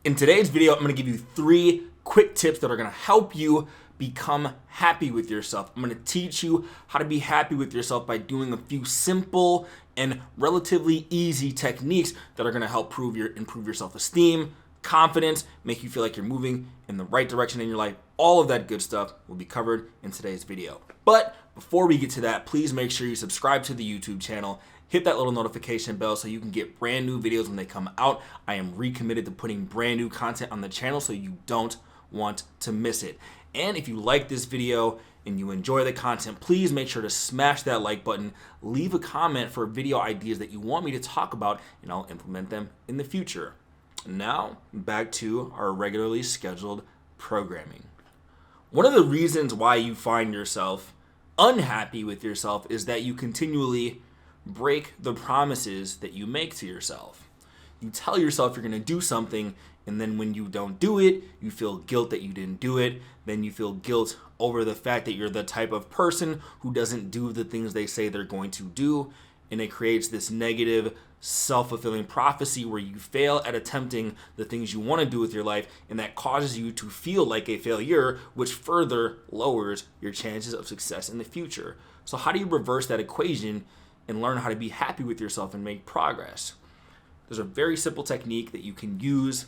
In today's video, I'm going to give you 3 quick tips that are going to help you become happy with yourself. I'm going to teach you how to be happy with yourself by doing a few simple and relatively easy techniques that are going to help improve your self-esteem, confidence, make you feel like you're moving in the right direction in your life. All of that good stuff will be covered in today's video. But before we get to that, please make sure you subscribe to the YouTube channel. Hit that little notification bell so you can get brand new videos when they come out. I am recommitted to putting brand new content on the channel, so you don't want to miss it. And if you like this video and you enjoy the content, please make sure to smash that like button. Leave a comment for video ideas that you want me to talk about, and I'll implement them in the future. Now, back to our regularly scheduled programming. One of the reasons why you find yourself unhappy with yourself is that you continually break the promises that you make to yourself. You tell yourself you're going to do something, and then when you don't do it, you feel guilt that you didn't do it. Then you feel guilt over the fact that you're the type of person who doesn't do the things they say they're going to do, and it creates this negative, self-fulfilling prophecy where you fail at attempting the things you want to do with your life, and that causes you to feel like a failure, which further lowers your chances of success in the future. So how do you reverse that equation and learn how to be happy with yourself and make progress? There's a very simple technique that you can use,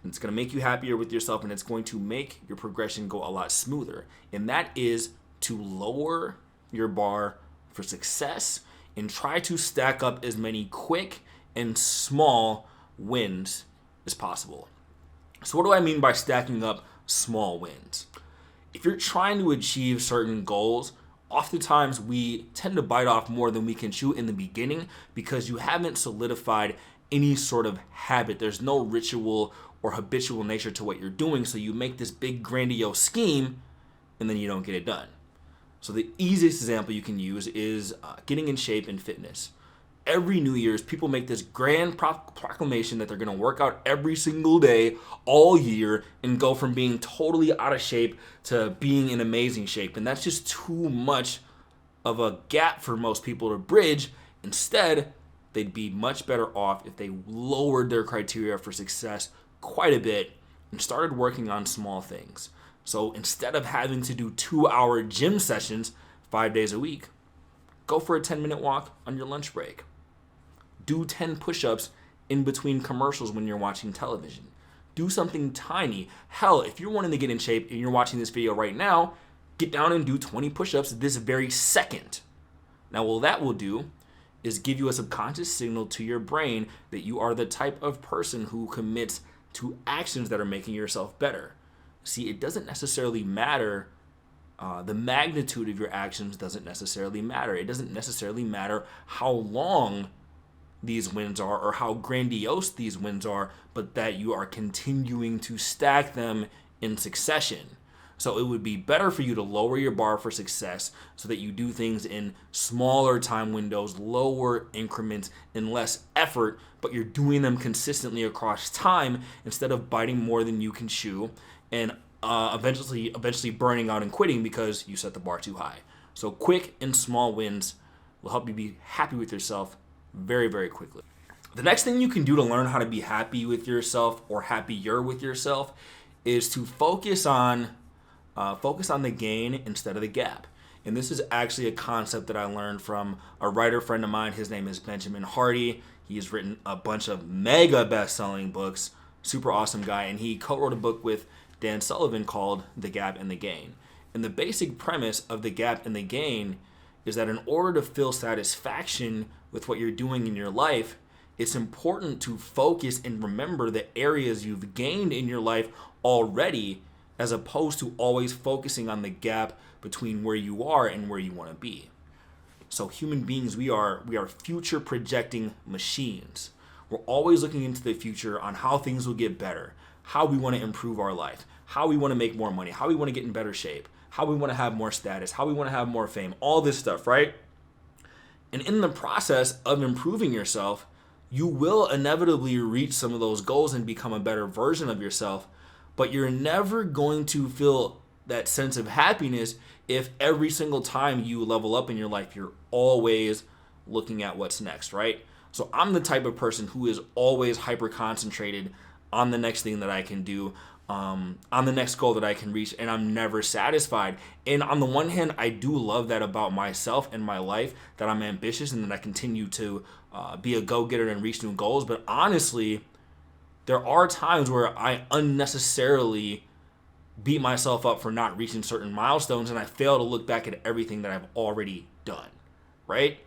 and it's going to make you happier with yourself, and it's going to make your progression go a lot smoother. And that is to lower your bar for success and try to stack up as many quick and small wins as possible. So what do I mean by stacking up small wins? If you're trying to achieve certain goals, oftentimes we tend to bite off more than we can chew in the beginning because you haven't solidified any sort of habit. There's no ritual or habitual nature to what you're doing, so you make this big grandiose scheme and then you don't get it done. So the easiest example you can use is getting in shape in fitness. Every New Year's, people make this grand proclamation that they're going to work out every single day all year and go from being totally out of shape to being in amazing shape. And that's just too much of a gap for most people to bridge. Instead, they'd be much better off if they lowered their criteria for success quite a bit and started working on small things. So instead of having to do 2-hour gym sessions 5 days a week, go for a 10-minute walk on your lunch break. Do 10 push-ups in between commercials when you're watching television. Do something tiny. Hell, if you're wanting to get in shape and you're watching this video right now, get down and do 20 push-ups this very second. Now, what that will do is give you a subconscious signal to your brain that you are the type of person who commits to actions that are making yourself better. See, it doesn't necessarily matter. The magnitude of your actions doesn't necessarily matter. It doesn't necessarily matter how long these wins are or how grandiose these wins are, but that you are continuing to stack them in succession. So it would be better for you to lower your bar for success so that you do things in smaller time windows, lower increments, and less effort, but you're doing them consistently across time instead of biting more than you can chew and eventually burning out and quitting because you set the bar too high. So quick and small wins will help you be happy with yourself very, very quickly. The next thing you can do to learn how to be happy with yourself or happier with yourself is to focus on the gain instead of the gap. And this is actually a concept that I learned from a writer friend of mine. His name is Benjamin Hardy. He has written a bunch of mega best-selling books, super awesome guy, and he co-wrote a book with Dan Sullivan called The Gap and the Gain. And the basic premise of The Gap and the Gain is that in order to feel satisfaction with what you're doing in your life, it's important to focus and remember the areas you've gained in your life already, as opposed to always focusing on the gap between where you are and where you want to be. So human beings, we are future projecting machines. We're always looking into the future on how things will get better, how we want to improve our life, how we want to make more money, how we want to get in better shape, how we want to have more status, how we want to have more fame, all this stuff, right? And in the process of improving yourself, you will inevitably reach some of those goals and become a better version of yourself, but you're never going to feel that sense of happiness if every single time you level up in your life, you're always looking at what's next, right? So I'm the type of person who is always hyper concentrated on the next thing that I can do, on the next goal that I can reach, and I'm never satisfied. And on the one hand, I do love that about myself and my life, that I'm ambitious and that I continue to be a go-getter and reach new goals. But honestly, there are times where I unnecessarily beat myself up for not reaching certain milestones, and I fail to look back at everything that I've already done, right?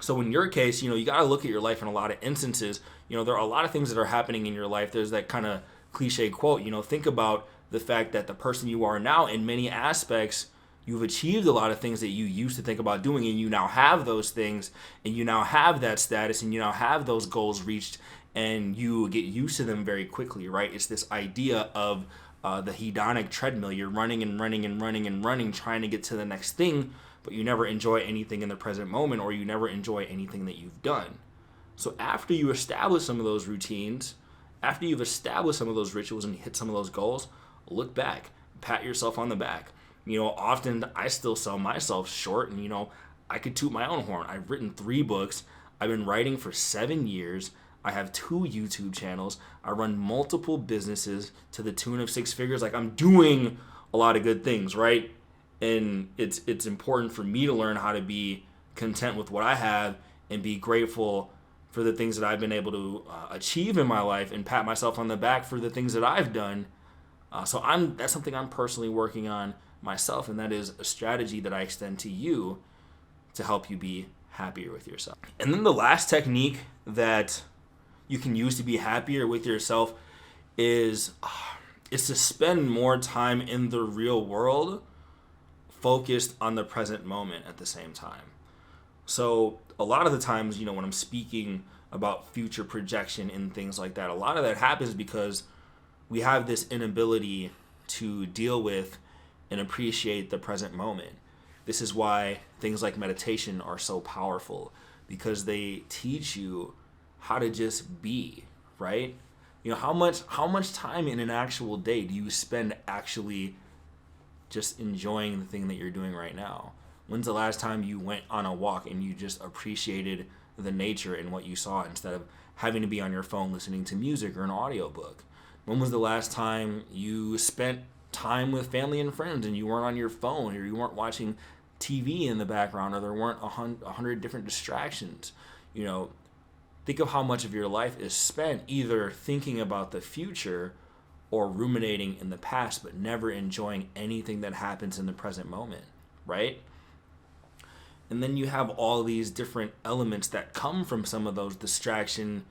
So in your case, you got to look at your life in a lot of instances. There are a lot of things that are happening in your life. There's that kind of cliche quote, think about the fact that the person you are now, in many aspects, you've achieved a lot of things that you used to think about doing, and you now have those things, and you now have that status, and you now have those goals reached, and you get used to them very quickly, right? It's this idea of the hedonic treadmill. You're running and running and running and running, trying to get to the next thing, but you never enjoy anything in the present moment, or you never enjoy anything that you've done. So after you establish some of those routines, after you've established some of those rituals and hit some of those goals, look back, pat yourself on the back. Often I still sell myself short, and I could toot my own horn. I've written 3 books. I've been writing for 7 years. I have 2 YouTube channels. I run multiple businesses to the tune of 6 figures. Like, I'm doing a lot of good things, right? And it's important for me to learn how to be content with what I have and be grateful for the things that I've been able to achieve in my life, and pat myself on the back for the things that I've done. So that's something I'm personally working on myself, and that is a strategy that I extend to you to help you be happier with yourself. And then the last technique that you can use to be happier with yourself is to spend more time in the real world, focused on the present moment at the same time. So a lot of the times, when I'm speaking about future projection and things like that, a lot of that happens because we have this inability to deal with and appreciate the present moment. This is why things like meditation are so powerful, because they teach you how to just be, right? How much time in an actual day do you spend actually just enjoying the thing that you're doing right now? When's the last time you went on a walk and you just appreciated the nature and what you saw, instead of having to be on your phone listening to music or an audiobook? When was the last time you spent time with family and friends and you weren't on your phone, or you weren't watching TV in the background, or there weren't 100 different distractions? Think of how much of your life is spent either thinking about the future or ruminating in the past, but never enjoying anything that happens in the present moment, right? And then you have all these different elements that come from some of those distraction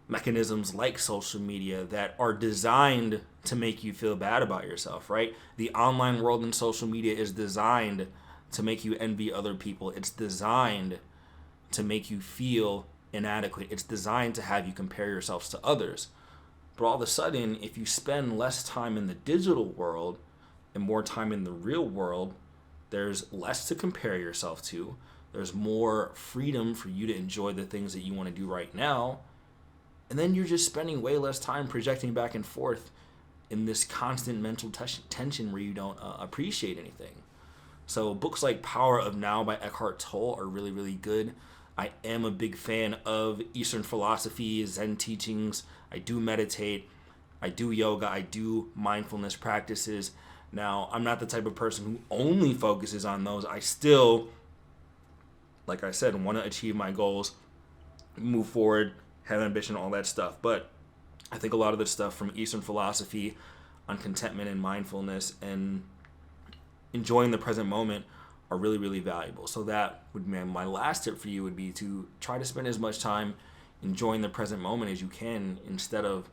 mechanisms, like social media, that are designed to make you feel bad about yourself, right? The online world and social media is designed to make you envy other people. It's designed to make you feel inadequate. It's designed to have you compare yourselves to others. But all of a sudden, if you spend less time in the digital world and more time in the real world, there's less to compare yourself to. There's more freedom for you to enjoy the things that you want to do right now. And then you're just spending way less time projecting back and forth in this constant mental tension where you don't appreciate anything. So books like Power of Now by Eckhart Tolle are really, really good. I am a big fan of Eastern philosophy, Zen teachings. I do meditate. I do yoga. I do mindfulness practices. Now, I'm not the type of person who only focuses on those. I still, like I said, want to achieve my goals, move forward, have ambition, all that stuff. But I think a lot of the stuff from Eastern philosophy on contentment and mindfulness and enjoying the present moment are really, really valuable. So that would be my last tip for you, would be to try to spend as much time enjoying the present moment as you can, instead of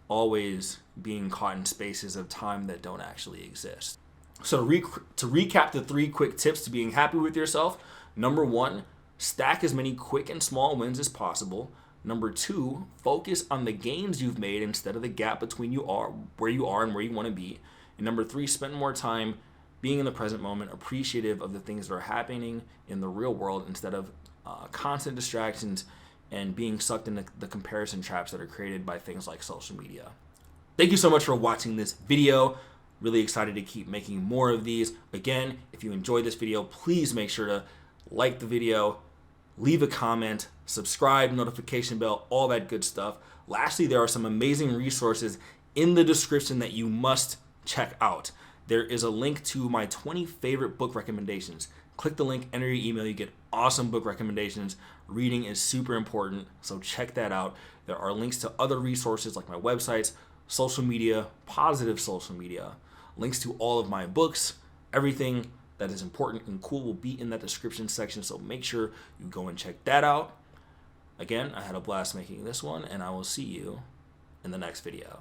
always being caught in spaces of time that don't actually exist. So to recap the 3 quick tips to being happy with yourself: number 1, stack as many quick and small wins as possible. Number 2, focus on the gains you've made instead of the gap between where you are and where you want to be. And number 3, spend more time being in the present moment, appreciative of the things that are happening in the real world, instead of constant distractions and being sucked into the comparison traps that are created by things like social media. Thank you so much for watching this video. Really excited to keep making more of these. Again, if you enjoyed this video, please make sure to like the video, leave a comment, subscribe, notification bell, all that good stuff. Lastly, there are some amazing resources in the description that you must check out. There is a link to my 20 favorite book recommendations. Click the link, enter your email, you get awesome book recommendations. Reading is super important, so check that out. There are links to other resources like my websites, social media, positive social media, links to all of my books, everything that is important and cool will be in that description section, so make sure you go and check that out. Again, I had a blast making this one, and I will see you in the next video.